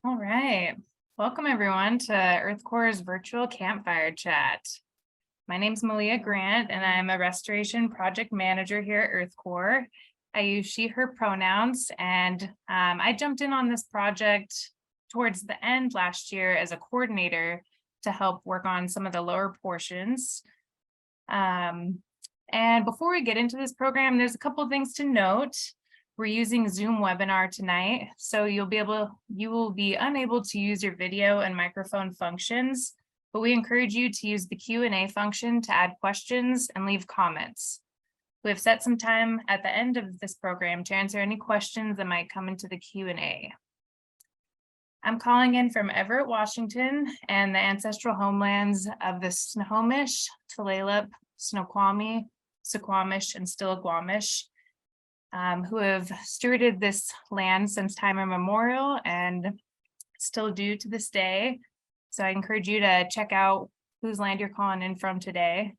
All right. Welcome everyone to EarthCorps' virtual campfire chat. My name is Malia Grant and I'm a restoration project manager here at EarthCorps. I use she, her pronouns, and I jumped in on this project towards the end last year as a coordinator to help work on some of the lower portions. And before we get into this program, there's a couple of things to note. We're using Zoom webinar tonight, so you will be unable to use your video and microphone functions, but we encourage you to use the Q&A function to add questions and leave comments. We have set some time at the end of this program to answer any questions that might come into the Q&A. I'm calling in from Everett, Washington, and the ancestral homelands of the Snohomish, Tulalip, Snoqualmie, Suquamish, and Stillaguamish, who have stewarded this land since time immemorial and still do to this day. So I encourage you to check out whose land you're calling in from today.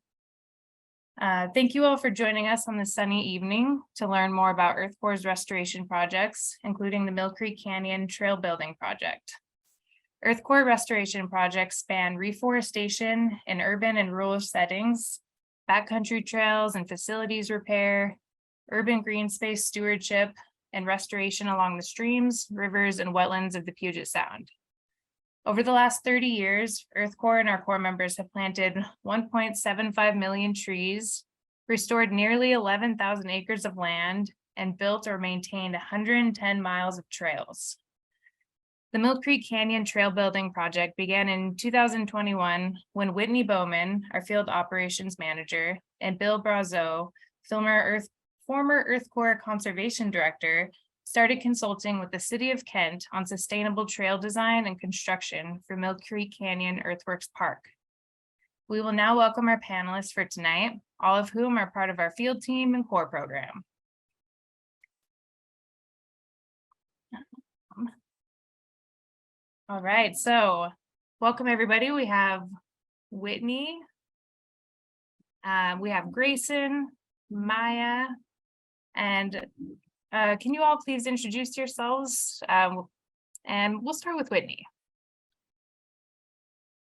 Thank you all for joining us on this sunny evening to learn more about EarthCorps' restoration projects, including the Mill Creek Canyon Trail Building Project. EarthCorps restoration projects span reforestation in urban and rural settings, backcountry trails and facilities repair, urban green space stewardship, and restoration along the streams, rivers, and wetlands of the Puget Sound. Over the last 30 years, EarthCorps and our Corps members have planted 1.75 million trees, restored nearly 11,000 acres of land, and built or maintained 110 miles of trails. The Mill Creek Canyon Trail Building Project began in 2021 when Whitney Bowman, our field operations manager, and Bill Brazeau, former EarthCorps Conservation Director, started consulting with the City of Kent on sustainable trail design and construction for Mill Creek Canyon Earthworks Park. We will now welcome our panelists for tonight, all of whom are part of our field team and Corps program. All right, so welcome everybody. We have Whitney, we have Grayson, Maya, and can you all please introduce yourselves? And we'll start with Whitney.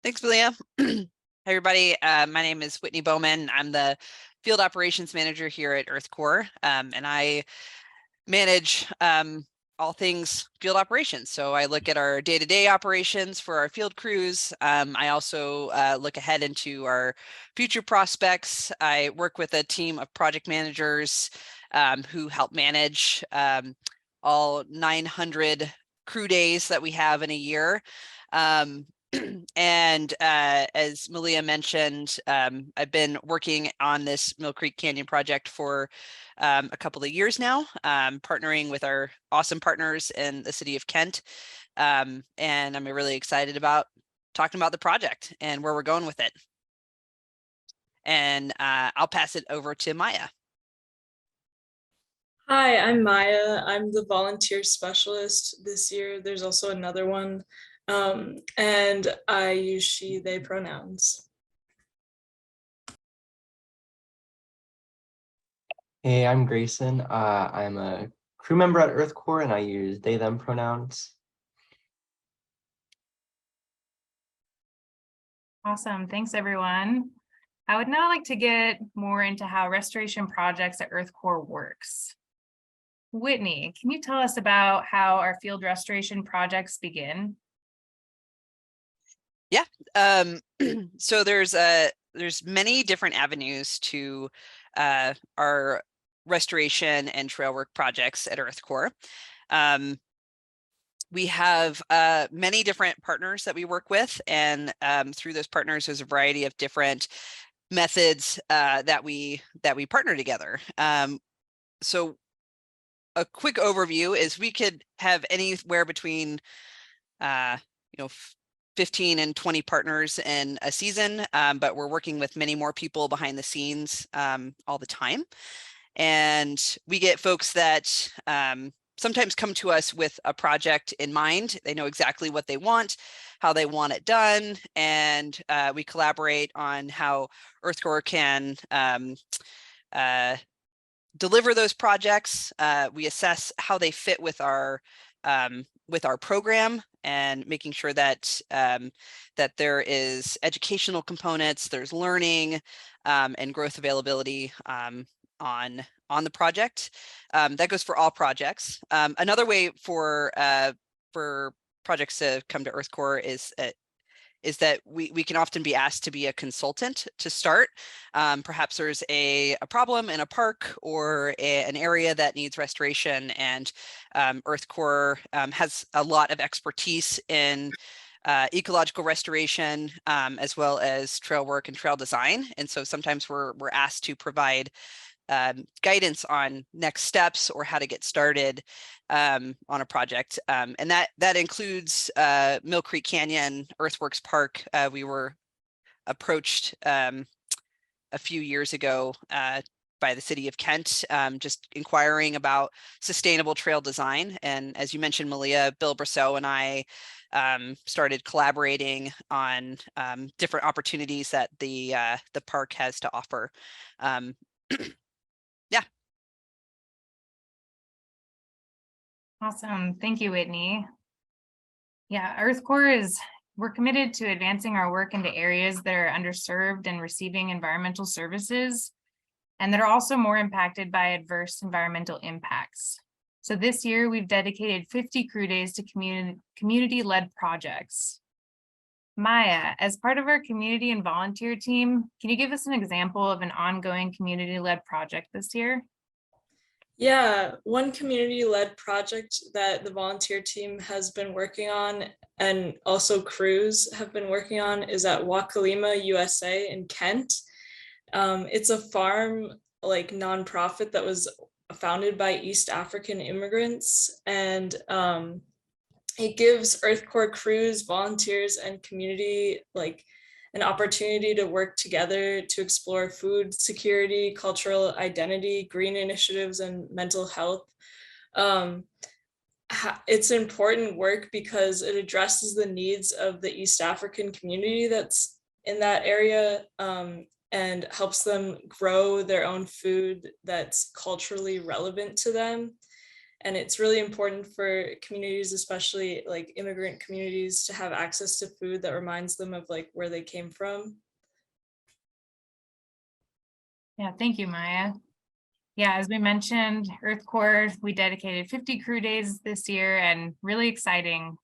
Thanks, Malia. Hey, everybody. My name is Whitney Bowman. I'm the field operations manager here at EarthCorps, and I manage all things field operations. So I look at our day-to-day operations for our field crews. I also look ahead into our future prospects. I work with a team of project managers who help manage all 900 crew days that we have in a year. And as Malia mentioned, I've been working on this Mill Creek Canyon project for a couple of years now, partnering with our awesome partners in the City of Kent. And I'm really excited about talking about the project and where we're going with it. And I'll pass it over to Maya. Hi, I'm Maya. I'm the volunteer specialist this year. There's also another one. And I use she, they pronouns. Hey, I'm Grayson. I'm a crew member at EarthCorps and I use they, them pronouns. Awesome, thanks everyone. I would now like to get more into how restoration projects at EarthCorps works. Whitney, can you tell us about how our field restoration projects begin? Yeah, so there's many different avenues to our restoration and trail work projects at EarthCorps. We have many different partners that we work with, and through those partners, there's a variety of different methods that we partner together. So a quick overview is we could have anywhere between 15 and 20 partners in a season, but we're working with many more people behind the scenes all the time. And we get folks that sometimes come to us with a project in mind. They know exactly what they want, how they want it done, and we collaborate on how EarthCorps can deliver those projects. We assess how they fit with our with our program and making sure that that there is educational components, there's learning and growth availability on the project. That goes for all projects. Another way for projects to come to EarthCorps is that we can often be asked to be a consultant to start. Perhaps there's a problem in a park or an area that needs restoration, and EarthCorps has a lot of expertise in ecological restoration, as well as trail work and trail design. And so sometimes we're asked to provide guidance on next steps or how to get started on a project. And that includes Mill Creek Canyon Earthworks Park. We were approached a few years ago by the city of Kent, just inquiring about sustainable trail design. And as you mentioned, Malia, Bill Brosseau and I started collaborating on different opportunities that the park has to offer. Awesome. Thank you, Whitney. Yeah, EarthCorps we're committed to advancing our work into areas that are underserved and receiving environmental services, and that are also more impacted by adverse environmental impacts. So this year, we've dedicated 50 crew days to community-led projects. Maya, as part of our community and volunteer team, can you give us an example of an ongoing community-led project this year? Yeah, one community-led project that the volunteer team has been working on, and also crews have been working on, is at Wakalima, USA in Kent. It's a farm nonprofit that was founded by East African immigrants, and it gives EarthCorps crews, volunteers, and community an opportunity to work together to explore food security, cultural identity, green initiatives, and mental health. It's important work because it addresses the needs of the East African community that's in that area, and helps them grow their own food that's culturally relevant to them. And it's really important for communities, especially immigrant communities, to have access to food that reminds them of where they came from. Yeah, thank you, Maya. Yeah, as we mentioned, EarthCorps, we dedicated 50 crew days this year, and really exciting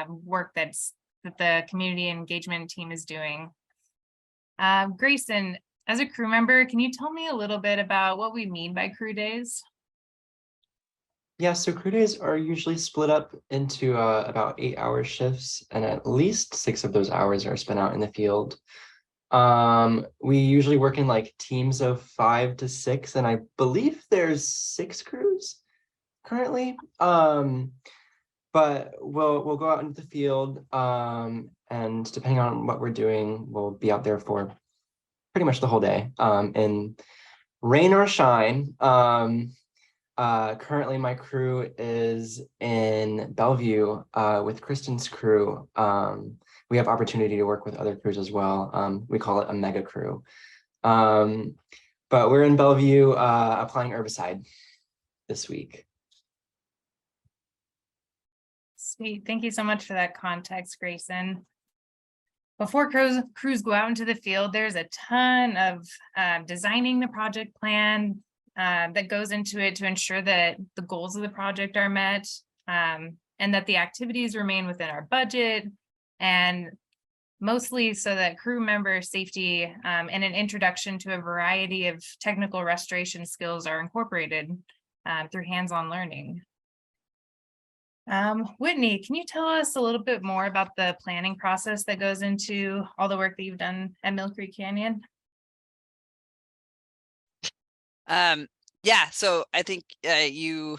work that the community engagement team is doing. Grayson, as a crew member, can you tell me a little bit about what we mean by crew days? Yeah, so crew days are usually split up into about 8-hour shifts, and at least 6 of those hours are spent out in the field. We usually work in teams of 5 to 6, and I believe there's 6 crews currently. But we'll go out into the field, and depending on what we're doing, we'll be out there for pretty much the whole day, in rain or shine. Currently my crew is in Bellevue with Kristen's crew. We have opportunity to work with other crews as well. We call it a mega crew. But we're in Bellevue applying herbicide this week. Sweet. Thank you so much for that context, Grayson. Before crews go out into the field, there's a ton of designing the project plan that goes into it to ensure that the goals of the project are met, and that the activities remain within our budget, and mostly so that crew member safety and an introduction to a variety of technical restoration skills are incorporated through hands-on learning. Whitney, can you tell us a little bit more about the planning process that goes into all the work that you've done at Mill Creek Canyon? Yeah, so I think you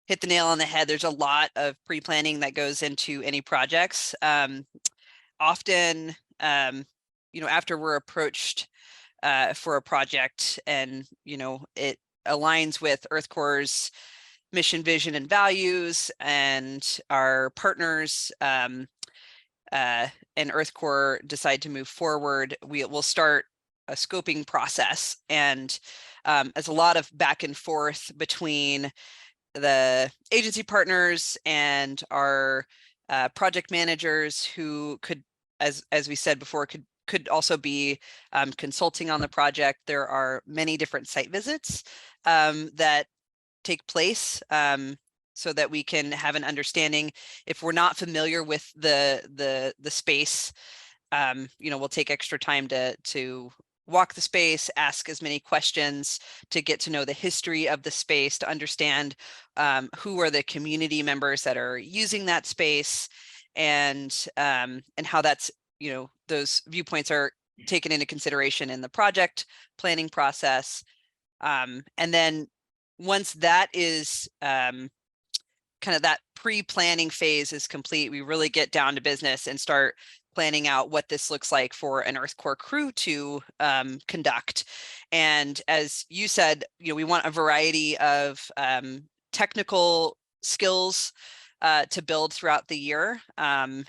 hit the nail on the head. There's a lot of pre-planning that goes into any projects. Often, after we're approached for a project and, it aligns with EarthCorps' mission, vision, and values, and our partners and EarthCorps decide to move forward, we will start a scoping process. And as a lot of back and forth between the agency partners and our project managers who could, as we said before, could also be consulting on the project. There are many different site visits that take place so that we can have an understanding. If we're not familiar with the space, we'll take extra time to walk the space, ask as many questions to get to know the history of the space, to understand who are the community members that are using that space, and how that's, those viewpoints are taken into consideration in the project planning process. And then once that is kind of that pre-planning phase is complete, we really get down to business and start planning out what this looks like for an EarthCorps crew to conduct. And as you said, we want a variety of technical skills to build throughout the year, and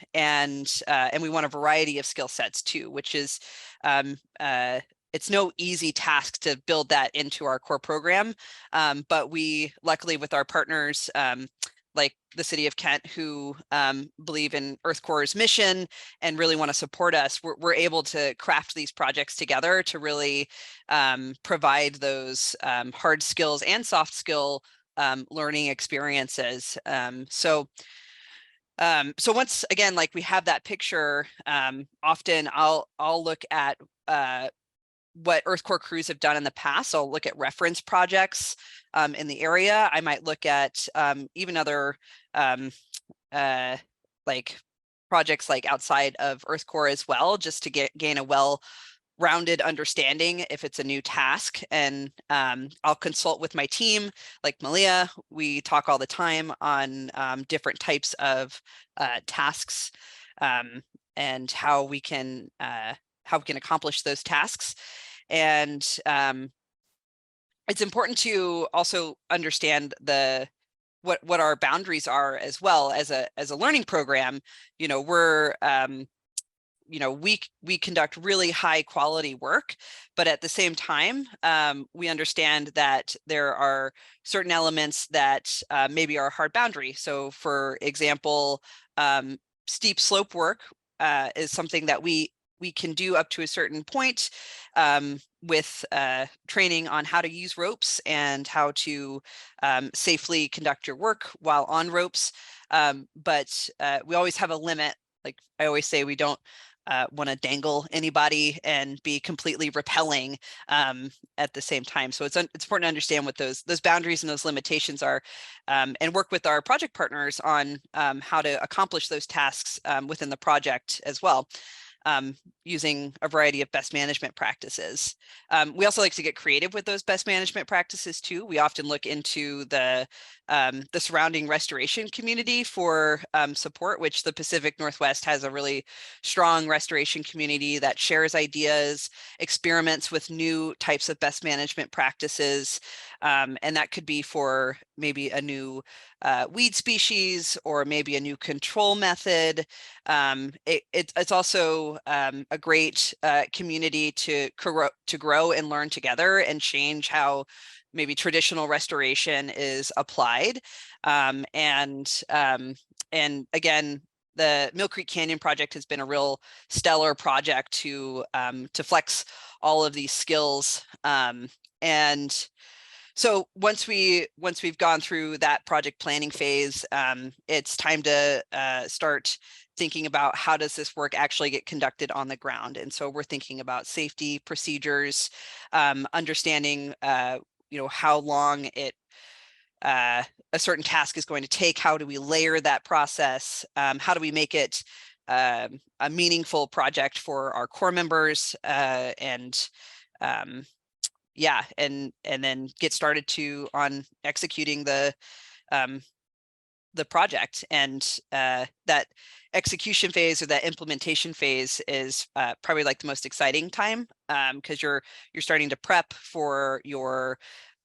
we want a variety of skill sets too, which is it's no easy task to build that into our core program, but we luckily with our partners like the city of Kent, who believe in EarthCorps' mission and really want to support us, we're able to craft these projects together to really provide those hard skills and soft skill learning experiences. So once again, like we have that picture, often I'll look at what EarthCorps crews have done in the past. So I'll look at reference projects in the area. I might look at even other like projects like outside of EarthCorps as well, just to gain a well-rounded understanding if it's a new task. And I'll consult with my team, like Malia. We talk all the time on different types of tasks and how we can accomplish those tasks. And it's important to also understand what our boundaries are as well as a learning program. We're we conduct really high quality work, but at the same time, we understand that there are certain elements that maybe are a hard boundary. So for example, steep slope work is something that we can do up to a certain point with training on how to use ropes and how to safely conduct your work while on ropes. But we always have a limit. Like I always say, we don't want to dangle anybody and be completely repelling at the same time. So it's important to understand what those boundaries and those limitations are, and work with our project partners on how to accomplish those tasks within the project as well. Using a variety of best management practices. We also like to get creative with those best management practices too. We often look into the surrounding restoration community for support, which the Pacific Northwest has a really strong restoration community that shares ideas, experiments with new types of best management practices. And that could be for maybe a new weed species or maybe a new control method. It's also a great community to grow and learn together and change how maybe traditional restoration is applied. And again, the Mill Creek Canyon project has been a real stellar project to flex all of these skills. And so once we've gone through that project planning phase, it's time to start thinking about how does this work actually get conducted on the ground. And so we're thinking about safety procedures, understanding how long a certain task is going to take. How do we layer that process? How do we make it a meaningful project for our core members, and then get started on executing the project. And that execution phase or that implementation phase is probably like the most exciting time, because you're starting to prep for your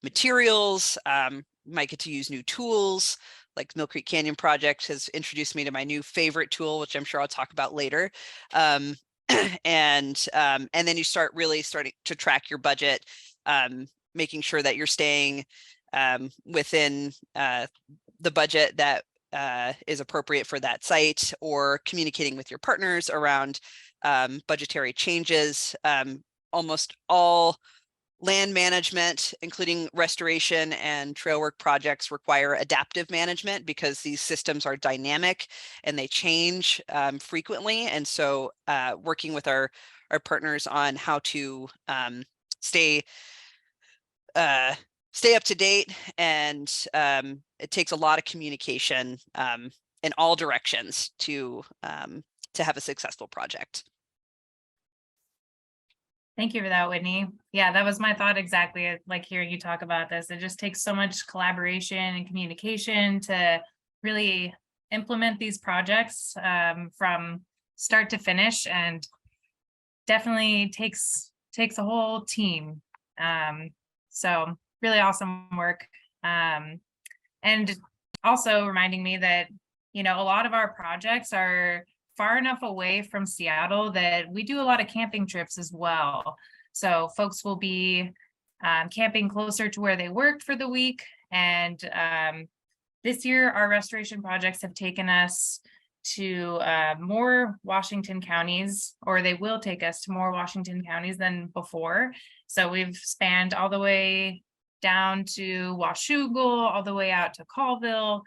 materials. You might get to use new tools. Like Mill Creek Canyon project has introduced me to my new favorite tool, which I'm sure I'll talk about later. And then you starting to track your budget, making sure that you're staying within the budget that is appropriate for that site, or communicating with your partners around budgetary changes. Almost all land management, including restoration and trail work projects, require adaptive management because these systems are dynamic and they change frequently. And so working with our partners on how to stay up to date, and it takes a lot of communication in all directions to have a successful project. Thank you for that, Whitney. Yeah, that was my thought exactly. Like hearing you talk about this, it just takes so much collaboration and communication to really implement these projects from start to finish, and definitely takes a whole team. So really awesome work. And also reminding me that, you know, a lot of our projects are far enough away from Seattle that we do a lot of camping trips as well. So folks will be camping closer to where they worked for the week. And this year, our restoration projects have taken us to more Washington counties, or they will take us to more Washington counties than before. So we've spanned all the way down to Washougal, all the way out to Colville.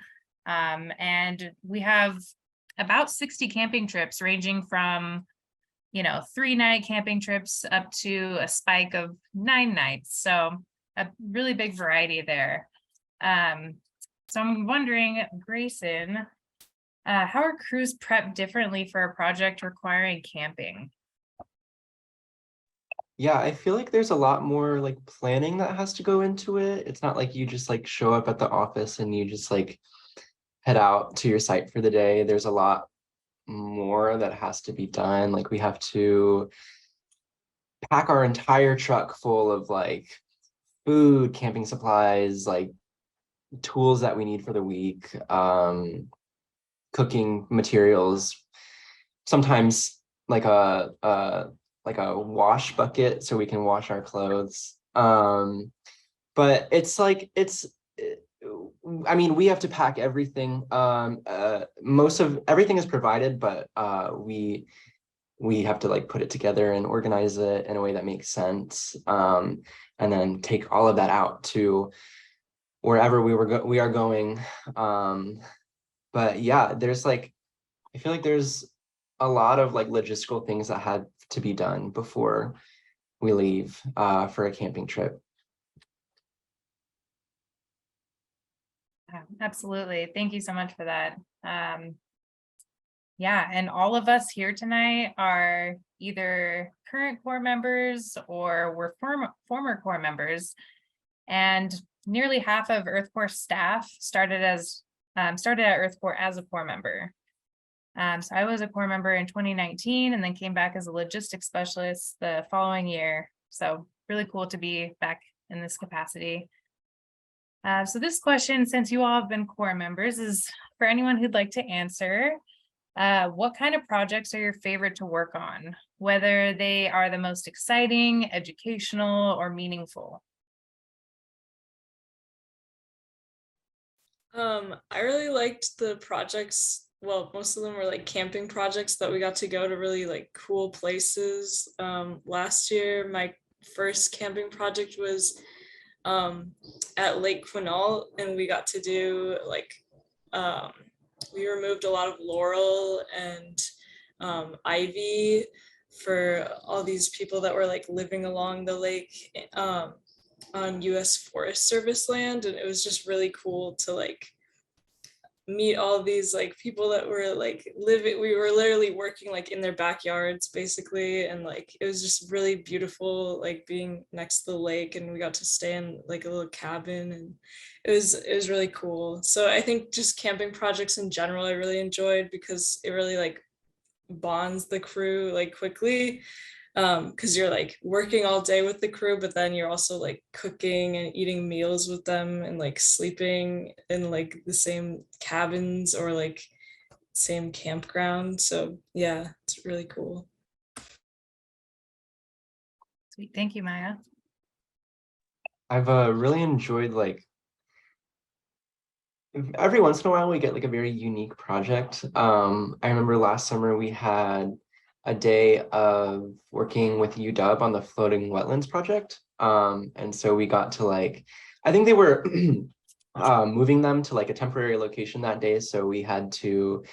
And we have about 60 camping trips, ranging from, you know, 3-night camping trips up to a spike of 9 nights. So a really big variety there. So I'm wondering, Grayson, how are crews prepped differently for a project requiring camping? Yeah, I feel like there's a lot more like planning that has to go into it. It's not like you just like show up at the office and you just like head out to your site for the day. There's a lot more that has to be done. Like we have to pack our entire truck full of like food, camping supplies, like tools that we need for the week, cooking materials, sometimes like a wash bucket so we can wash our clothes. But it's like, I mean, we have to pack everything. Most of everything is provided, but we have to like put it together and organize it in a way that makes sense. And then take all of that out to wherever we are going. But yeah, there's like, I feel like there's a lot of like logistical things that had to be done before we leave for a camping trip. Absolutely. Thank you so much for that. Yeah, and all of us here tonight are either current Corps members or we're former Corps members. And nearly half of EarthCorps staff started at EarthCorps as a Corps member. So I was a Corps member in 2019 and then came back as a logistics specialist the following year. So really cool to be back in this capacity. So this question, since you all have been Corps members, is for anyone who'd like to answer. What kind of projects are your favorite to work on, whether they are the most exciting, educational, or meaningful? I really liked the projects. Well, most of them were like camping projects that we got to go to really like cool places. Last year, my first camping project was at Lake Quinault, and we got to do like we removed a lot of laurel and ivy for all these people that were like living along the lake on US Forest Service land, and it was just really cool to like meet all these like people that were like living, we were literally working like in their backyards basically, and like it was just really beautiful like being next to the lake, and we got to stay in like a little cabin, and it was really cool. So I think just camping projects in general I really enjoyed because it really like bonds the crew like quickly, because you're like working all day with the crew, but then you're also like cooking and eating meals with them and like sleeping in like the same cabins or like same campground. So yeah, it's really cool. Sweet, thank you, Maya. I've really enjoyed like every once in a while we get like a very unique project. I remember last summer we had a day of working with UW on the floating wetlands project. And so we got to like, I think they were moving them to like a temporary location that day. So we had to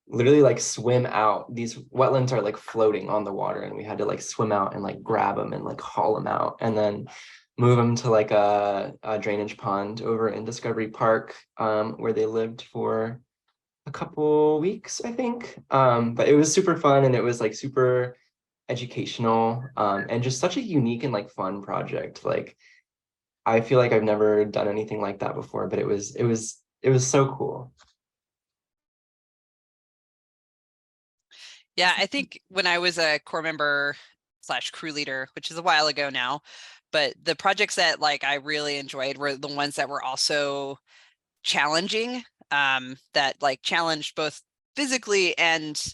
literally like swim out. These wetlands are like floating on the water, and we had to like swim out and like grab them and like haul them out, and then move them to like a drainage pond over in Discovery Park, where they lived for a couple weeks, I think. But it was super fun, and it was like super educational, and just such a unique and like fun project. Like I feel like I've never done anything like that before, but it was so cool. Yeah, I think when I was a Corps member / crew leader, which is a while ago now, but the projects that like I really enjoyed were the ones that were also challenging, that like challenged both physically and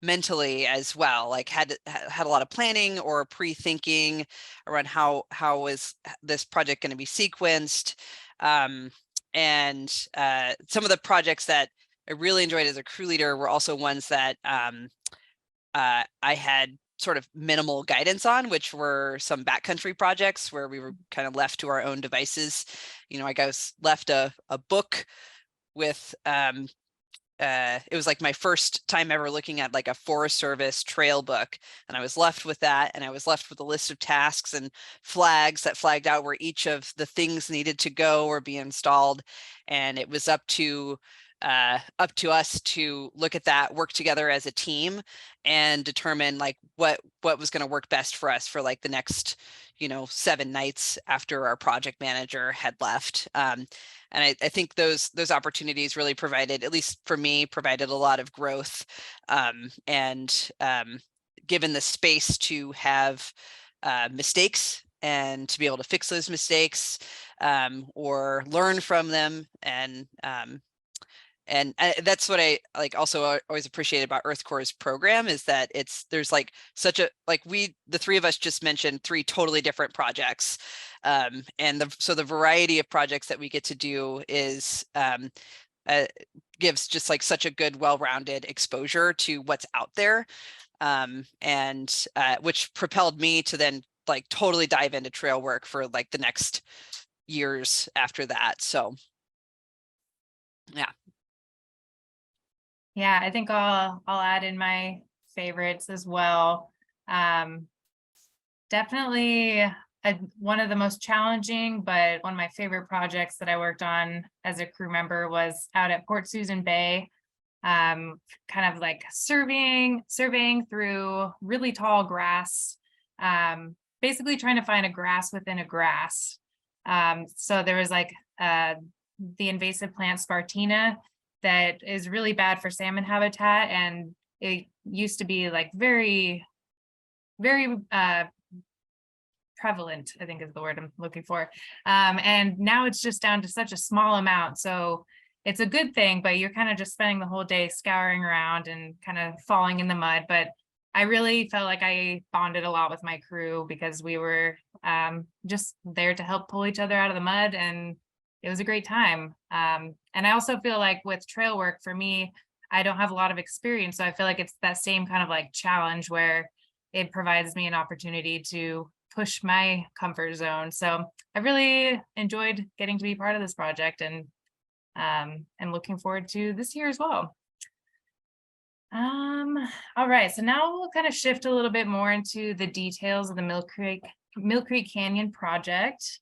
mentally as well, like had a lot of planning or pre-thinking around how is this project going to be sequenced. And some of the projects that I really enjoyed as a crew leader were also ones that I had sort of minimal guidance on, which were some backcountry projects where we were kind of left to our own devices. You know, I was left a book with it was like my first time ever looking at like a Forest Service trail book, and I was left with that, and I was left with a list of tasks and flags that flagged out where each of the things needed to go or be installed, and it was up to us to look at that, work together as a team, and determine like what was going to work best for us for like the next 7 nights after our project manager had left. And I think those opportunities really provided, at least for me, provided a lot of growth, and given the space to have mistakes and to be able to fix those mistakes, or learn from them. And that's what I like also always appreciated about EarthCorps' program, is that there's like such a, like the three of us just mentioned 3 totally different projects. And so the variety of projects that we get to do is gives just like such a good, well-rounded exposure to what's out there. And which propelled me to then like totally dive into trail work for like the next years after that. So yeah. Yeah, I think I'll add in my favorites as well. Definitely one of the most challenging, but one of my favorite projects that I worked on as a crew member was out at Port Susan Bay. Kind of like surveying through really tall grass, basically trying to find a grass within a grass. So there was like the invasive plant Spartina that is really bad for salmon habitat, and it used to be like very prevalent, I think is the word I'm looking for. And now it's just down to such a small amount. So it's a good thing, but you're kind of just spending the whole day scouring around and kind of falling in the mud. But I really felt like I bonded a lot with my crew, because we were just there to help pull each other out of the mud, and it was a great time. And I also feel like with trail work, for me, I don't have a lot of experience. So I feel like it's that same kind of like challenge where it provides me an opportunity to push my comfort zone. So I really enjoyed getting to be part of this project, and looking forward to this year as well. All right, so now we'll kind of shift a little bit more into the details of the Mill Creek Canyon project.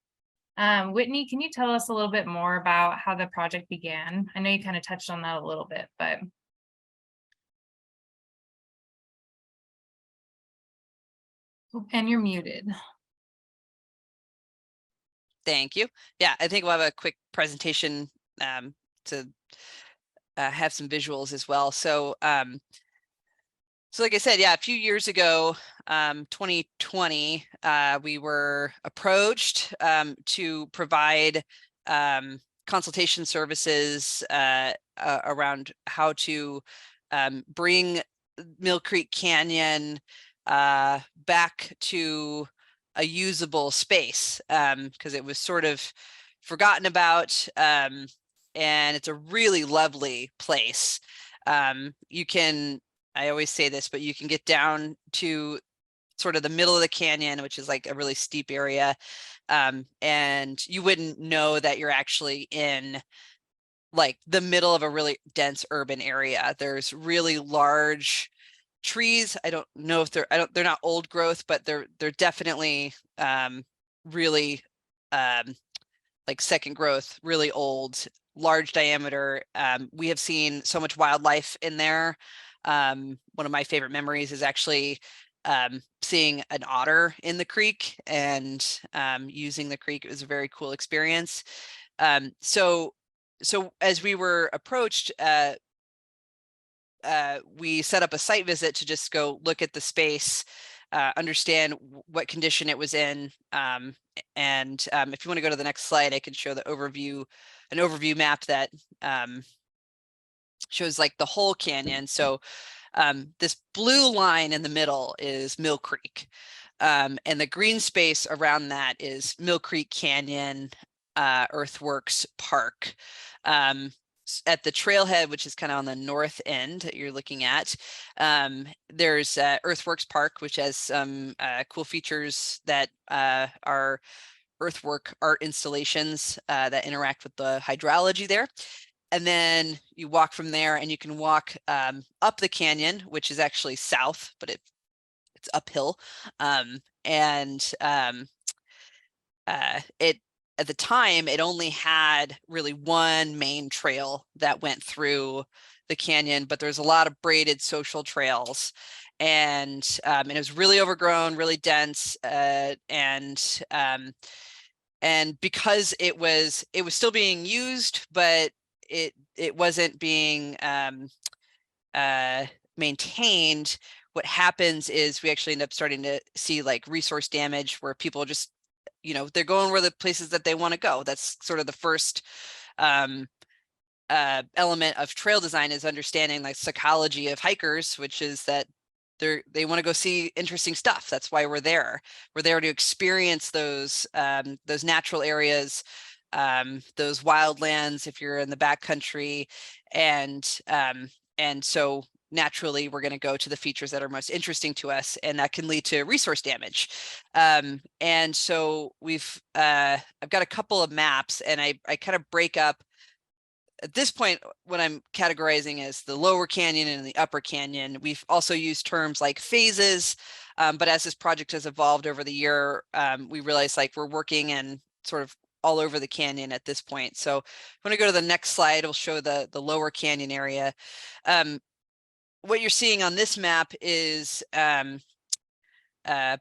Whitney, can you tell us a little bit more about how the project began? I know you kind of touched on that a little bit, but. And you're muted. Thank you. Yeah, I think we'll have a quick presentation to have some visuals as well. So, so like I said, yeah, a few years ago, 2020, we were approached to provide consultation services around how to bring Mill Creek Canyon back to a usable space, because it was sort of forgotten about. and it's a really lovely place. You can, I always say this, but you can get down to sort of the middle of the canyon, which is like a really steep area. And you wouldn't know that you're actually in like the middle of a really dense urban area. There's really large trees. I don't know if they're not old growth, but they're definitely really like second growth, really old, large diameter. We have seen so much wildlife in there. One of my favorite memories is actually seeing an otter in the creek and using the creek. It was a very cool experience. So as we were approached, we set up a site visit to just go look at the space, understand what condition it was in. And if you want to go to the next slide, I can show the overview, an overview map that shows like the whole canyon. So this blue line in the middle is Mill Creek. And the green space around that is Mill Creek Canyon Earthworks Park. At the trailhead, which is kind of on the north end that you're looking at, there's Earthworks Park, which has some cool features that are earthwork art installations that interact with the hydrology there. And then you walk from there and you can walk up the canyon, which is actually south, but it's uphill. It at the time, it only had really one main trail that went through the canyon, but there's a lot of braided social trails, and it was really overgrown, really dense, and because it was still being used, but it wasn't being maintained. What happens is we actually end up starting to see like resource damage where people just, you know, they're going where the places that they want to go. That's sort of the first element of trail design, is understanding like psychology of hikers, which is that they want to go see interesting stuff. That's why we're there. We're there to experience those natural areas, those wildlands if you're in the backcountry, and so naturally we're going to go to the features that are most interesting to us, and that can lead to resource damage. And so I've got a couple of maps, and I kind of break up at this point what I'm categorizing as the lower canyon and the upper canyon. We've also used terms like phases, but as this project has evolved over the year, we realized like we're working in sort of all over the canyon at this point. So when I go to the next slide, it'll show the lower canyon area. What you're seeing on this map is a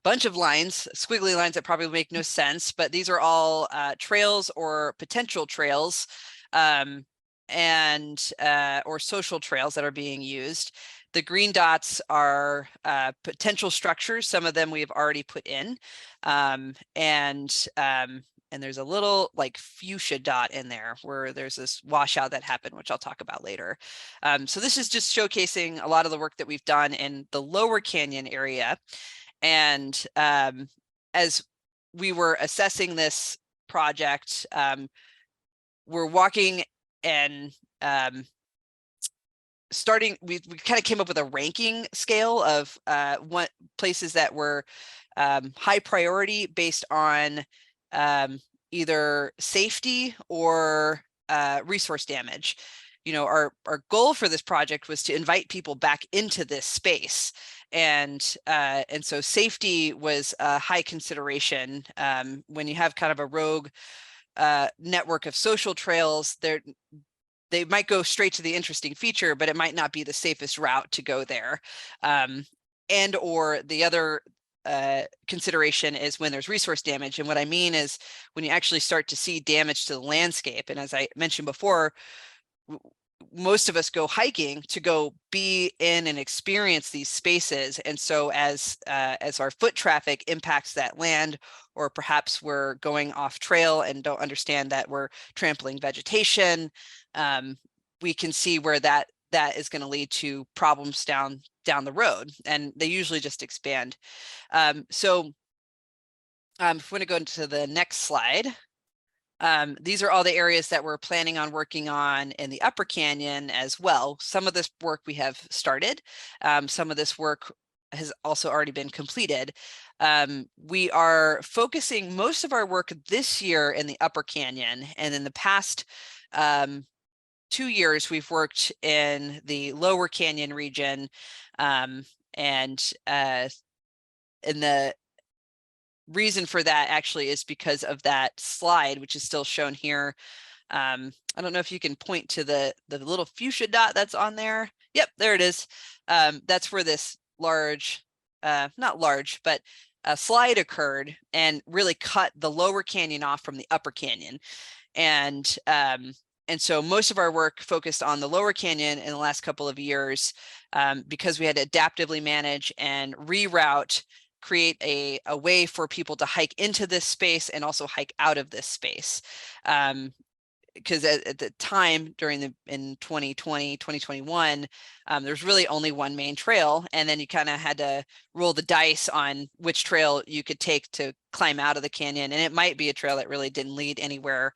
bunch of lines, squiggly lines that probably make no sense, but these are all trails or potential trails, or social trails that are being used. The green dots are potential structures. Some of them we've already put in, and there's a little like fuchsia dot in there where there's this washout that happened, which I'll talk about later. So this is just showcasing a lot of the work that we've done in the lower canyon area. And as we were assessing this project, we're walking and we kind of came up with a ranking scale of what places that were high priority based on either safety or resource damage. You know, our goal for this project was to invite people back into this space, and so safety was a high consideration. When you have kind of a rogue network of social trails, they might go straight to the interesting feature, but it might not be the safest route to go there. And or the other consideration is when there's resource damage. And what I mean is when you actually start to see damage to the landscape. And as I mentioned before, most of us go hiking to go be in and experience these spaces. And so as our foot traffic impacts that land, or perhaps we're going off trail and don't understand that we're trampling vegetation, we can see where that is going to lead to problems down the road, and they usually just expand. So if we want to go into the next slide, These are all the areas that we're planning on working on in the Upper Canyon as well. Some of this work we have started. Some of this work has also already been completed. We are focusing most of our work this year in the Upper Canyon, and in the past 2 years, we've worked in the Lower Canyon region, and in the reason for that actually is because of that slide, which is still shown here. I don't know if you can point to the little fuchsia dot that's on there. Yep, there it is. That's where this large, not large, but a slide occurred and really cut the Lower Canyon off from the Upper Canyon. And so most of our work focused on the Lower Canyon in the last couple of years, because we had to adaptively manage and reroute, create a way for people to hike into this space and also hike out of this space. Because at the time in 2020, 2021, there's really only one main trail, and then you kind of had to roll the dice on which trail you could take to climb out of the canyon. And it might be a trail that really didn't lead anywhere.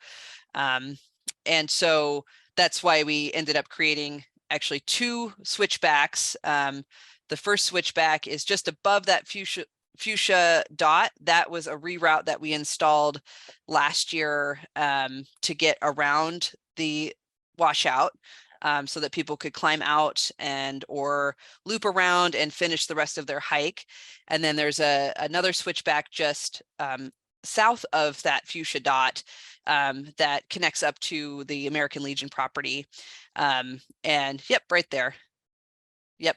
And so that's why we ended up creating actually 2 switchbacks. The first switchback is just above that fuchsia dot. That was a reroute that we installed last year to get around the washout, so that people could climb out and or loop around and finish the rest of their hike. And then there's another switchback just south of that fuchsia dot that connects up to the American Legion property. And yep, right there. Yep.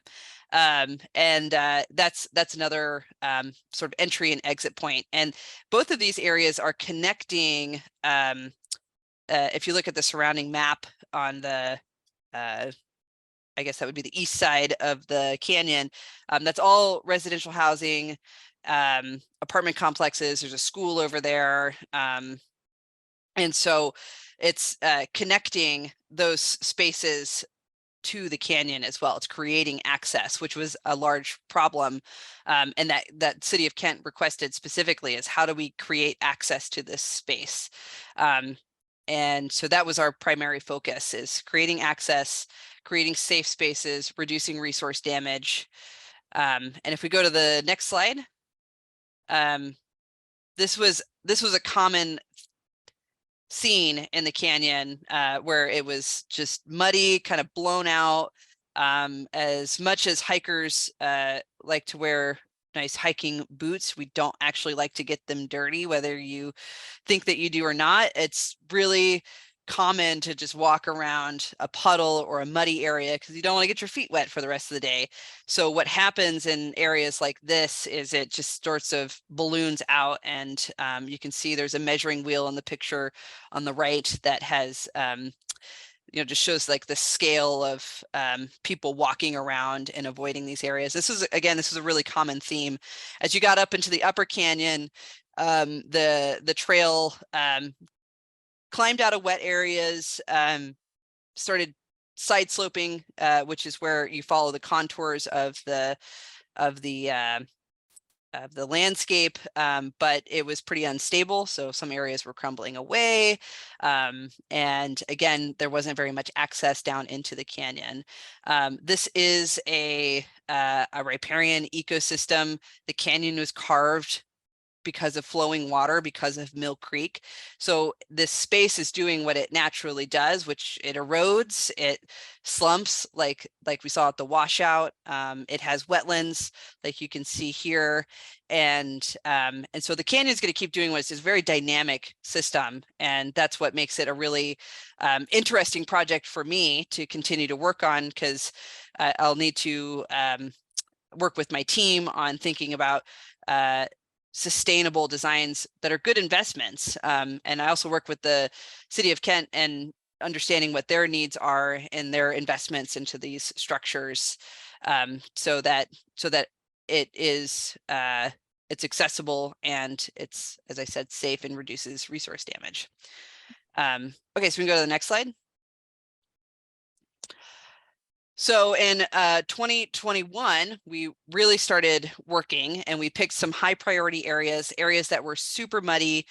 And that's another sort of entry and exit point. And both of these areas are connecting. If you look at the surrounding map on the, I guess that would be the east side of the canyon, that's all residential housing, apartment complexes. There's a school over there. And so it's connecting those spaces to the canyon as well. It's creating access, which was a large problem. And that City of Kent requested specifically is, how do we create access to this space? And so that was our primary focus, is creating access, creating safe spaces, reducing resource damage. And if we go to the next slide, this was a common scene in the canyon, where it was just muddy, kind of blown out. As much as hikers like to wear nice hiking boots, we don't actually like to get them dirty, whether you think that you do or not. It's really common to just walk around a puddle or a muddy area because you don't want to get your feet wet for the rest of the day. So what happens in areas like this is it just sorts of balloons out, and you can see there's a measuring wheel in the picture on the right that has just shows like the scale of people walking around and avoiding these areas. This is a really common theme. As you got up into the Upper Canyon, the trail climbed out of wet areas, started side sloping, which is where you follow the contours of the landscape, but it was pretty unstable. So some areas were crumbling away. And again, there wasn't very much access down into the canyon. This is a riparian ecosystem. The canyon was carved because of flowing water, because of Mill Creek. So this space is doing what it naturally does, which it erodes, it slumps like we saw at the washout. It has wetlands like you can see here. And so the canyon is going to keep doing what it's a very dynamic system. And that's what makes it a really interesting project for me to continue to work on, because I'll need to work with my team on thinking about sustainable designs that are good investments. And I also work with the City of Kent and understanding what their needs are in their investments into these structures, so that it is it's accessible and it's, as I said, safe and reduces resource damage. Okay, so we can go to the next slide. So in 2021, we really started working, and we picked some high priority areas that were super muddy,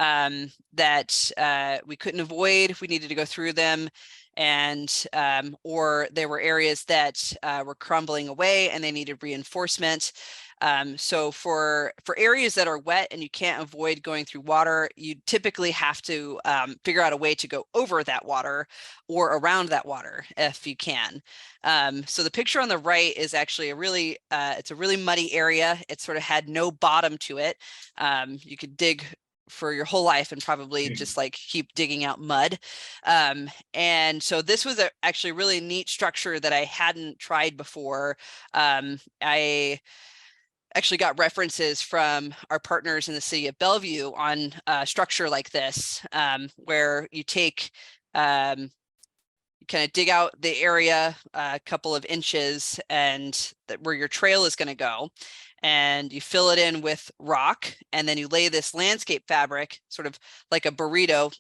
that we couldn't avoid. We needed to go through them, and or there were areas that were crumbling away and they needed reinforcement. So for areas that are wet and you can't avoid going through water, you typically have to figure out a way to go over that water or around that water if you can. So the picture on the right is actually a really, it's a really muddy area. It sort of had no bottom to it. You could dig for your whole life and probably just like keep digging out mud. And so this was actually a really neat structure that I hadn't tried before. I actually got references from our partners in the city of Bellevue on a structure like this, where you take, you kind of dig out the area a couple of inches and where your trail is going to go, and you fill it in with rock, and then you lay this landscape fabric, sort of like a burrito,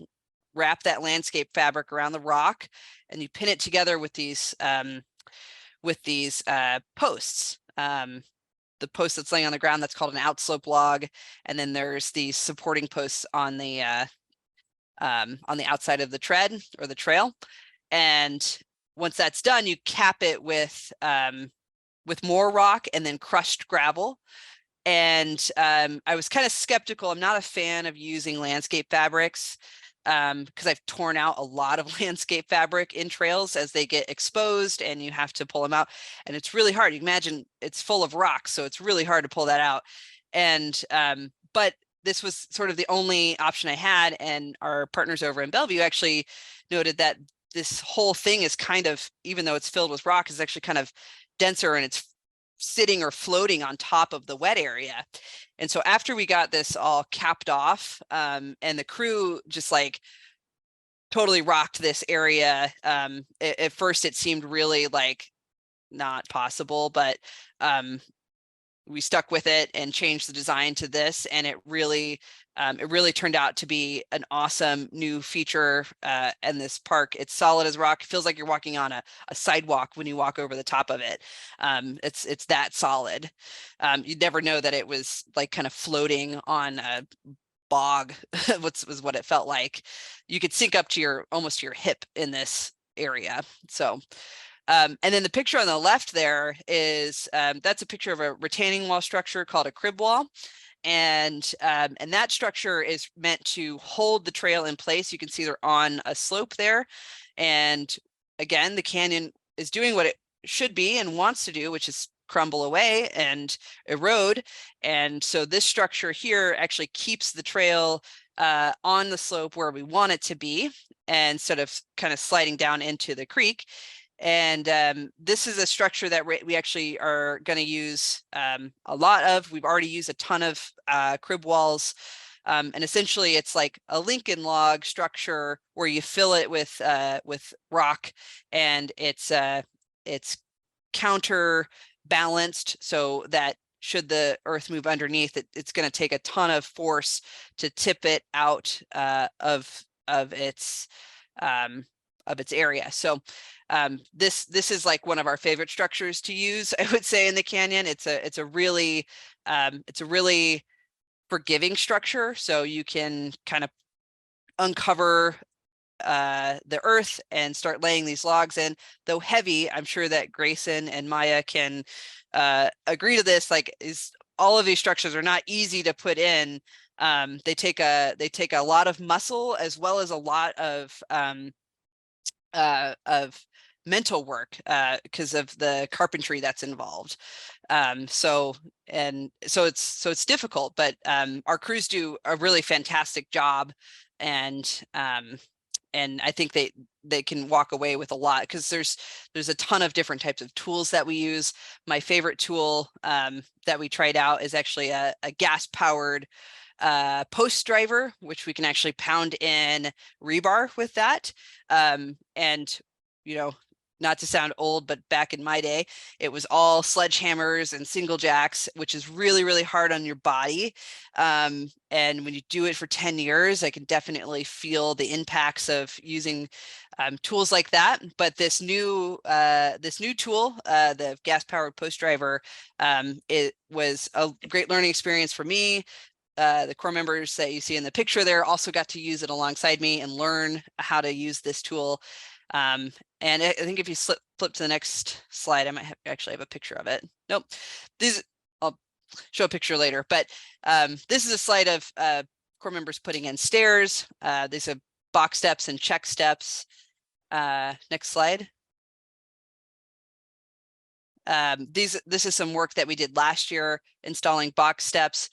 wrap that landscape fabric around the rock, and you pin it together with these posts. The post that's laying on the ground, that's called an outslope log, and then there's these supporting posts on the outside of the tread or the trail. And once that's done, you cap it with more rock and then crushed gravel. And I was kind of skeptical. I'm not a fan of using landscape fabrics because I've torn out a lot of landscape fabric in trails as they get exposed and you have to pull them out. And it's really hard. You can imagine it's full of rocks, so it's really hard to pull that out. And but this was sort of the only option I had. And our partners over in Bellevue actually noted that this whole thing is kind of, even though it's filled with rock, is actually kind of denser, and it's sitting or floating on top of the wet area. And so after we got this all capped off, and the crew just like totally rocked this area, at first it seemed really like not possible, but we stuck with it and changed the design to this, and it really turned out to be an awesome new feature in this park. It's solid as rock. It feels like you're walking on a sidewalk when you walk over the top of it. It's that solid. You'd never know that it was like kind of floating on a bog. was what it felt like. You could sink up to almost to your hip in this area. So and then the picture on the left there is that's a picture of a retaining wall structure called a crib wall. And that structure is meant to hold the trail in place. You can see they're on a slope there. And again, the canyon is doing what it should be and wants to do, which is crumble away and erode. And so this structure here actually keeps the trail on the slope where we want it to be, and instead of kind of sliding down into the creek. And this is a structure that we actually are going to use a lot of. We've already used a ton of crib walls. And essentially it's like a Lincoln log structure where you fill it with rock, and it's counterbalanced so that should the earth move underneath it, it's going to take a ton of force to tip it out of its area. So this is like one of our favorite structures to use, I would say, in the canyon. It's a really forgiving structure, so you can kind of uncover the earth and start laying these logs in. Though heavy, I'm sure that Grayson and Maya can agree to this. Like, all of these structures are not easy to put in. They take a lot of muscle as well as a lot of mental work because of the carpentry that's involved. So it's difficult, but our crews do a really fantastic job, and I think they can walk away with a lot, because there's a ton of different types of tools that we use. My favorite tool that we tried out is actually a gas powered post driver, which we can actually pound in rebar with that. And not to sound old, but back in my day, it was all sledgehammers and single jacks, which is really, really hard on your body. And when you do it for 10 years, I can definitely feel the impacts of using tools like that. But this new tool, the gas powered post driver, it was a great learning experience for me. the Corps members that you see in the picture there also got to use it alongside me and learn how to use this tool. And I think if you flip to the next slide, I might actually have a picture of it. Nope. I'll show a picture later, but this is a slide of Corps members putting in stairs. These are box steps and check steps. Next slide. This is some work that we did last year, installing box steps,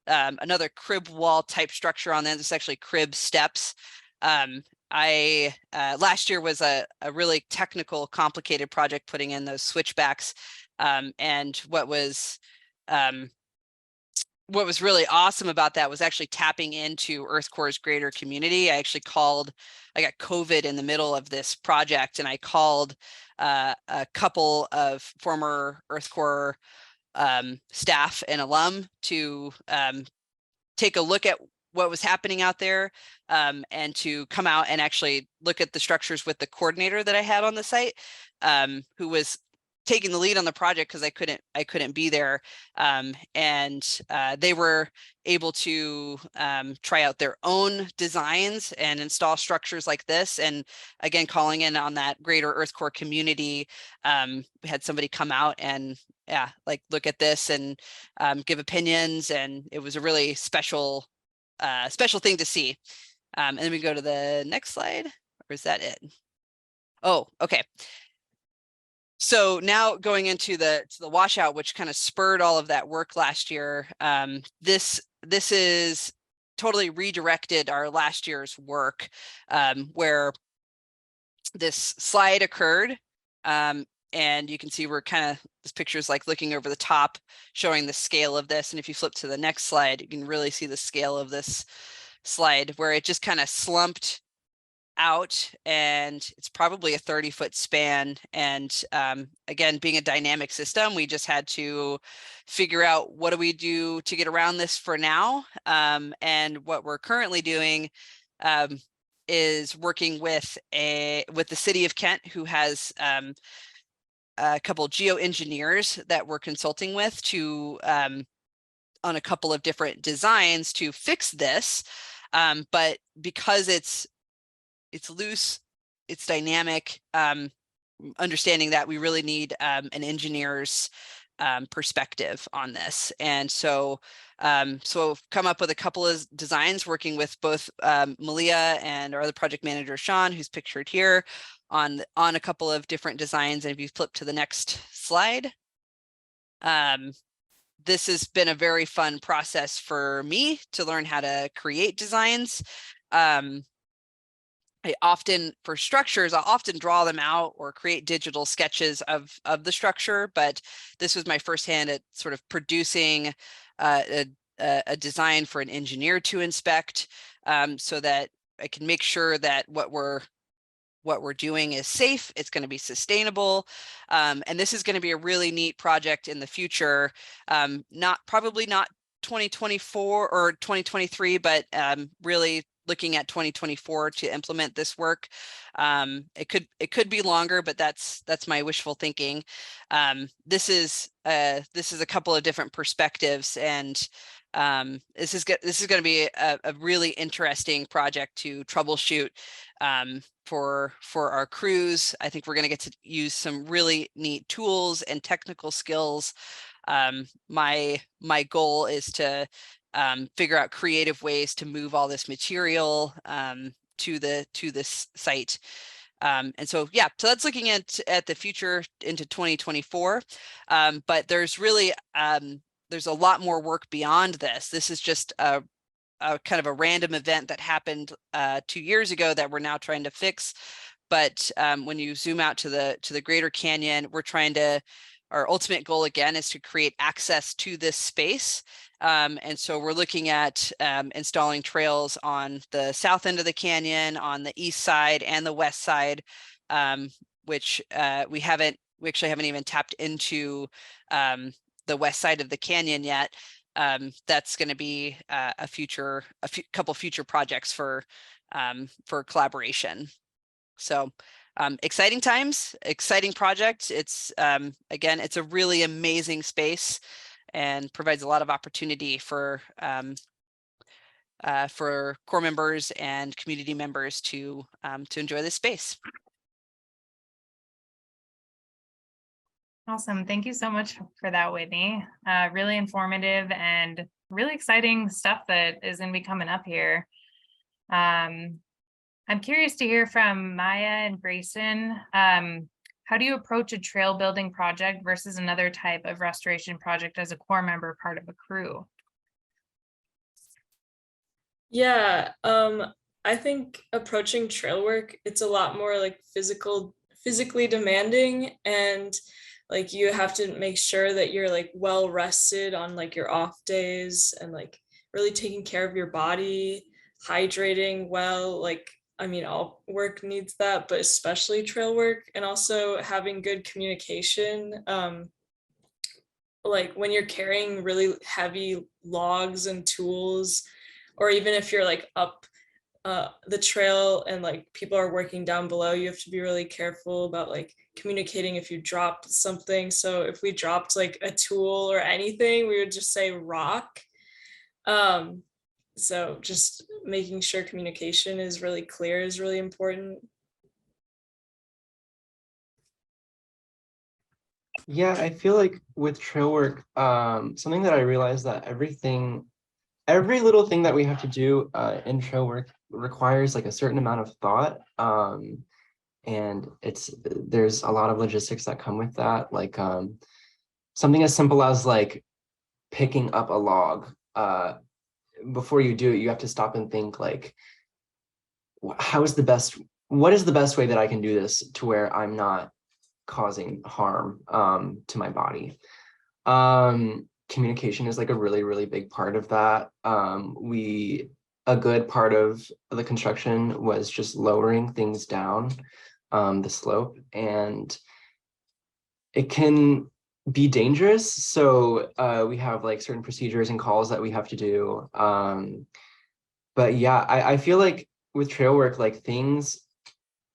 another crib wall type structure on that. This is actually crib steps. Last year was a really technical, complicated project putting in those switchbacks. And what was really awesome about that was actually tapping into EarthCorps' greater community. I got COVID in the middle of this project, and I called a couple of former EarthCorps staff and alum to take a look at what was happening out there, and to come out and actually look at the structures with the coordinator that I had on the site, who was taking the lead on the project because I couldn't be there. And they were able to try out their own designs and install structures like this. And again, calling in on that greater EarthCorps community, we had somebody come out and look at this and give opinions. And it was a really special thing to see. And then we go to the next slide, or is that it? Oh, okay. So now going into the washout, which kind of spurred all of that work last year. This is totally redirected our last year's work, where this slide occurred. And you can see this picture is like looking over the top, showing the scale of this. And if you flip to the next slide, you can really see the scale of this slide, where it just kind of slumped out, and it's probably a 30-foot span. And again, being a dynamic system, we just had to figure out what do we do to get around this for now. And what we're currently doing is working with the city of Kent, who has a couple geoengineers that we're consulting with to on a couple of different designs to fix this. But because it's loose, it's dynamic, understanding that we really need an engineer's perspective on this. And so I've come up with a couple of designs, working with both Malia and our other project manager, Sean, who's pictured here, on a couple of different designs. And if you flip to the next slide, this has been a very fun process for me to learn how to create designs. For structures, I'll often draw them out or create digital sketches of the structure, but this was my first hand at sort of producing a design for an engineer to inspect, so that I can make sure that what we're doing is safe, it's going to be sustainable, and this is going to be a really neat project in the future. Probably not 2024 or 2023, but really looking at 2024 to implement this work. It could be longer, but that's my wishful thinking. This is a couple of different perspectives, and this is going to be a really interesting project to troubleshoot for our crews. I think we're going to get to use some really neat tools and technical skills. My goal is to figure out creative ways to move all this material to this site. And so that's looking at the future into 2024. But there's really there's a lot more work beyond this. This is just a kind of a random event that happened 2 years ago that we're now trying to fix. But when you zoom out to the greater canyon, our ultimate goal again is to create access to this space. And so we're looking at installing trails on the south end of the canyon, on the east side and the west side, which we actually haven't even tapped into the west side of the canyon yet. That's going to be a couple future projects for collaboration. So exciting times, exciting project. It's again, it's a really amazing space and provides a lot of opportunity for for Corps members and community members to enjoy this space. Awesome. Thank you so much for that, Whitney. Really informative and really exciting stuff that is going to be coming up here. I'm curious to hear from Maya and Grayson. How do you approach a trail building project versus another type of restoration project as a Corps member, part of a crew? Yeah, I think approaching trail work, it's a lot more like physically demanding, and like you have to make sure that you're like well rested on like your off days, and like really taking care of your body, hydrating well. Like, I mean, all work needs that, but especially trail work, and also having good communication. Like when you're carrying really heavy logs and tools, or even if you're like up the trail and like people are working down below, you have to be really careful about like communicating if you dropped something. So if we dropped like a tool or anything, we would just say rock. So just making sure communication is really clear is really important. Yeah, I feel like with trail work, something that I realized that every little thing that we have to do in trail work requires like a certain amount of thought. And there's a lot of logistics that come with that. Like something as simple as like picking up a log. Before you do it, you have to stop and think like, what is the best way that I can do this to where I'm not causing harm to my body. Communication is like a really, really big part of that. A good part of the construction was just lowering things down the slope, and it can be dangerous. So we have like certain procedures and calls that we have to do. But yeah, I feel like with trail work, like things,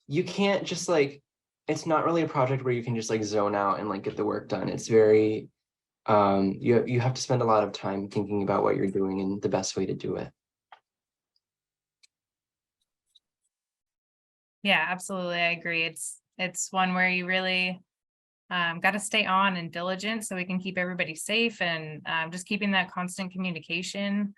you can't just like, it's not really a project where you can just like zone out and like get the work done. It's very, you have to spend a lot of time thinking about what you're doing and the best way to do it. Yeah, absolutely. I agree. It's one where you really got to stay on and diligent so we can keep everybody safe, and just keeping that constant communication.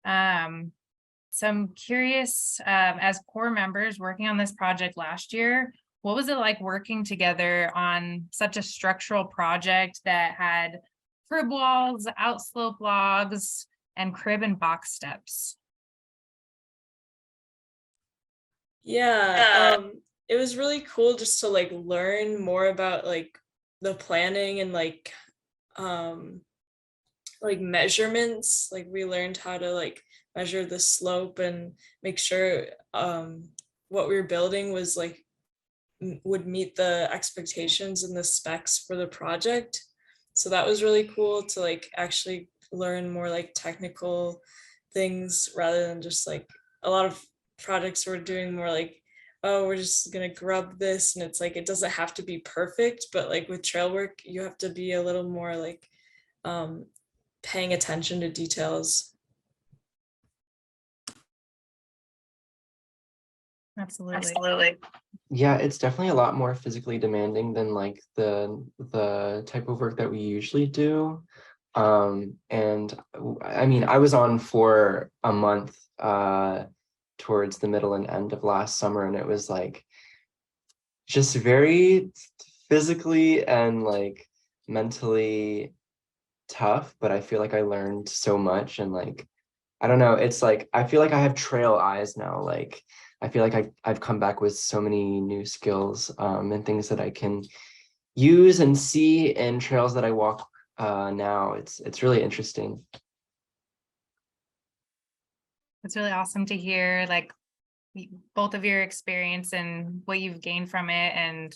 So I'm curious, as Corps members working on this project last year, what was it like working together on such a structural project that had crib walls, outslope logs, and crib and box steps? Yeah, it was really cool just to like learn more about like the planning and like measurements. Like we learned how to like measure the slope and make sure what we were building was like would meet the expectations and the specs for the project. So that was really cool to like actually learn more like technical things rather than just like a lot of projects were doing more like, oh, we're just gonna grub this, and it's like it doesn't have to be perfect, but like with trail work you have to be a little more like paying attention to details. Absolutely. Yeah, it's definitely a lot more physically demanding than like the type of work that we usually do. And I mean, I was on for a month towards the middle and end of last summer, and it was like just very physically and like mentally tough, but I feel like I learned so much, and like I don't know, it's like I feel like I have trail eyes now. Like I feel like I've come back with so many new skills and things that I can use and see in trails that I walk now. It's really interesting. It's really awesome to hear like both of your experience and what you've gained from it, and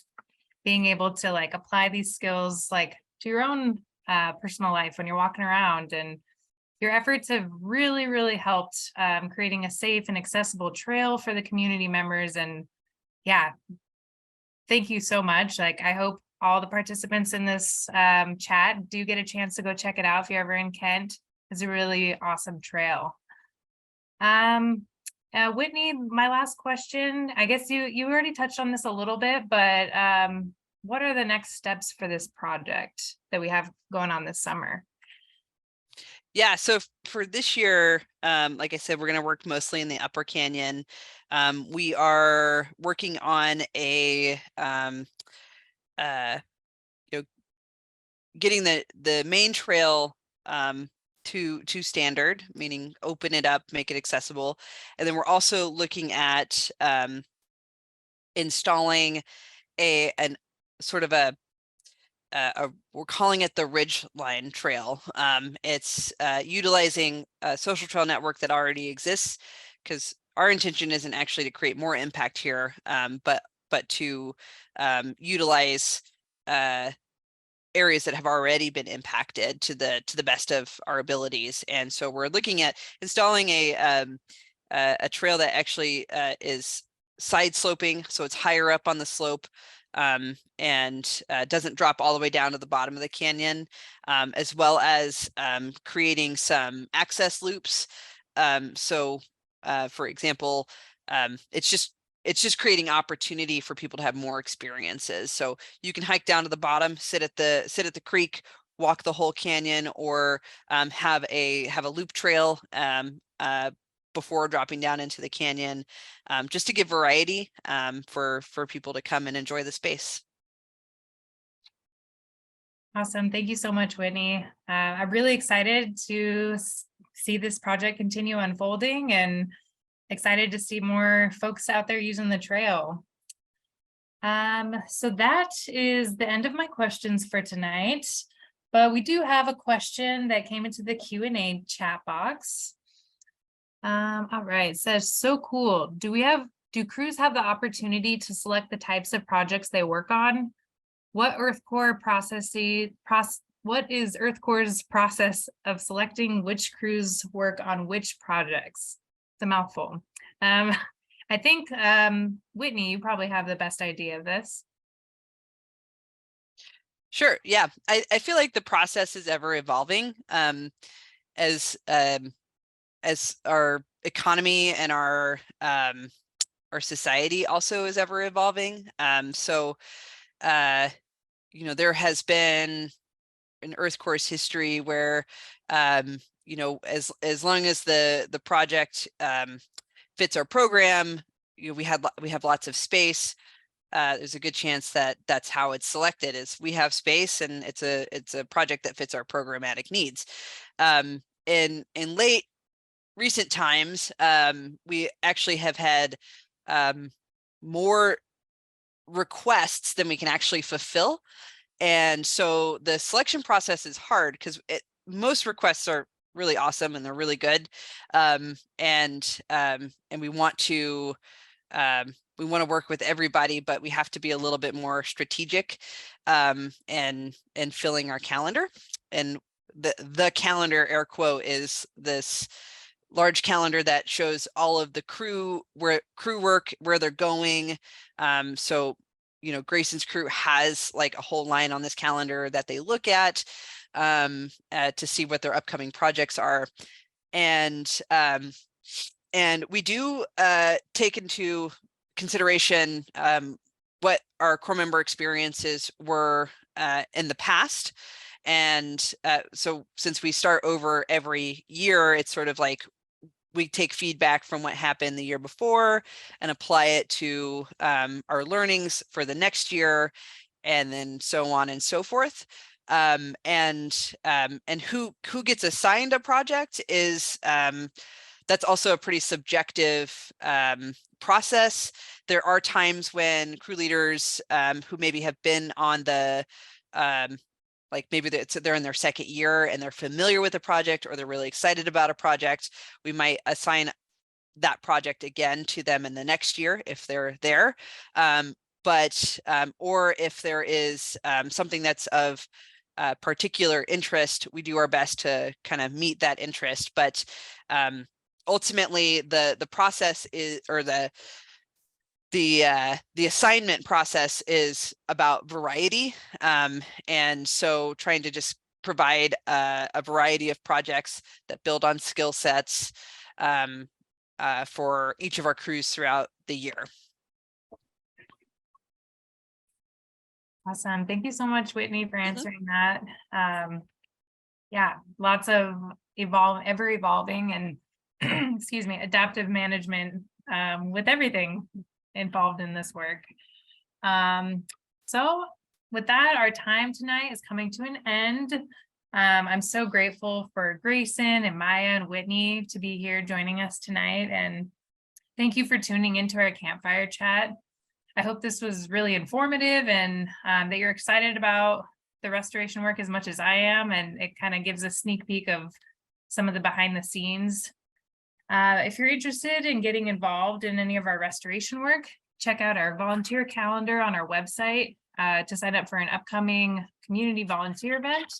being able to like apply these skills like to your own personal life when you're walking around. And your efforts have really, really helped creating a safe and accessible trail for the community members. And yeah, thank you so much. Like, I hope all the participants in this chat do get a chance to go check it out if you're ever in Kent. It's a really awesome trail. Whitney, my last question, I guess you already touched on this a little bit, but what are the next steps for this project that we have going on this summer? Yeah, so for this year, like I said, we're going to work mostly in the Upper Canyon. We are working on a getting the main trail to standard, meaning open it up, make it accessible, and then we're also looking at installing an sort of a we're calling it the Ridge Line Trail. It's utilizing a social trail network that already exists, because our intention isn't actually to create more impact here, but to utilize areas that have already been impacted to the best of our abilities. And so we're looking at installing a trail that actually is side sloping, so it's higher up on the slope, and doesn't drop all the way down to the bottom of the canyon, as well as creating some access loops. So for example, it's just creating opportunity for people to have more experiences. So you can hike down to the bottom, sit at the creek, walk the whole canyon, or have a loop trail before dropping down into the canyon, just to give variety for people to come and enjoy the space. Awesome. Thank you so much, Whitney. I'm really excited to see this project continue unfolding, and excited to see more folks out there using the trail. So that is the end of my questions for tonight, but we do have a question that came into the Q&A chat box. All right, it says, so cool. Do crews have the opportunity to select the types of projects they work on? What is EarthCorps' process of selecting which crews work on which projects? It's a mouthful. I think, Whitney, you probably have the best idea of this. Sure, yeah. I feel like the process is ever evolving, as our economy and our society also is ever evolving. So there has been in EarthCorps history where as long as the project fits our program, we have lots of space. There's a good chance that that's how it's selected, is we have space and it's a project that fits our programmatic needs. In late recent times, we actually have had more requests than we can actually fulfill. And so the selection process is hard, because most requests are really awesome and they're really good. And we want to work with everybody, but we have to be a little bit more strategic and filling our calendar. And the calendar, air quote, is this large calendar that shows all of the crew work, where they're going. So Grayson's crew has like a whole line on this calendar that they look at to see what their upcoming projects are. And we do take into consideration what our core member experiences were in the past. And so since we start over every year, it's sort of like we take feedback from what happened the year before and apply it to our learnings for the next year, and then so on and so forth. And who gets assigned a project is that's also a pretty subjective process. There are times when crew leaders who maybe have been on the like maybe they're in their second year and they're familiar with the project, or they're really excited about a project, we might assign that project again to them in the next year if they're there. Or if there is something that's of particular interest, we do our best to kind of meet that interest. But ultimately, the process is, or the assignment process is about variety, and so trying to just provide a variety of projects that build on skill sets, for each of our crews throughout the year. Awesome. Thank you so much, Whitney, for answering that. Yeah, lots of ever evolving and excuse me, adaptive management with everything involved in this work. So with that, our time tonight is coming to an end. I'm so grateful for Grayson and Maya and Whitney to be here joining us tonight. And thank you for tuning into our campfire chat. I hope this was really informative and that you're excited about the restoration work as much as I am. And it kind of gives a sneak peek of some of the behind the scenes. If you're interested in getting involved in any of our restoration work, check out our volunteer calendar on our website to sign up for an upcoming community volunteer event.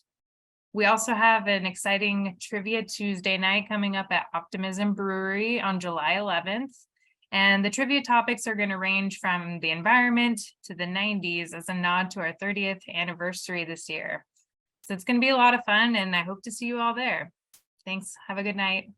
We also have an exciting Trivia Tuesday night coming up at Optimism Brewery on July 11th. And the trivia topics are going to range from the environment to the 90s as a nod to our 30th anniversary this year. So it's going to be a lot of fun, and I hope to see you all there. Thanks. Have a good night.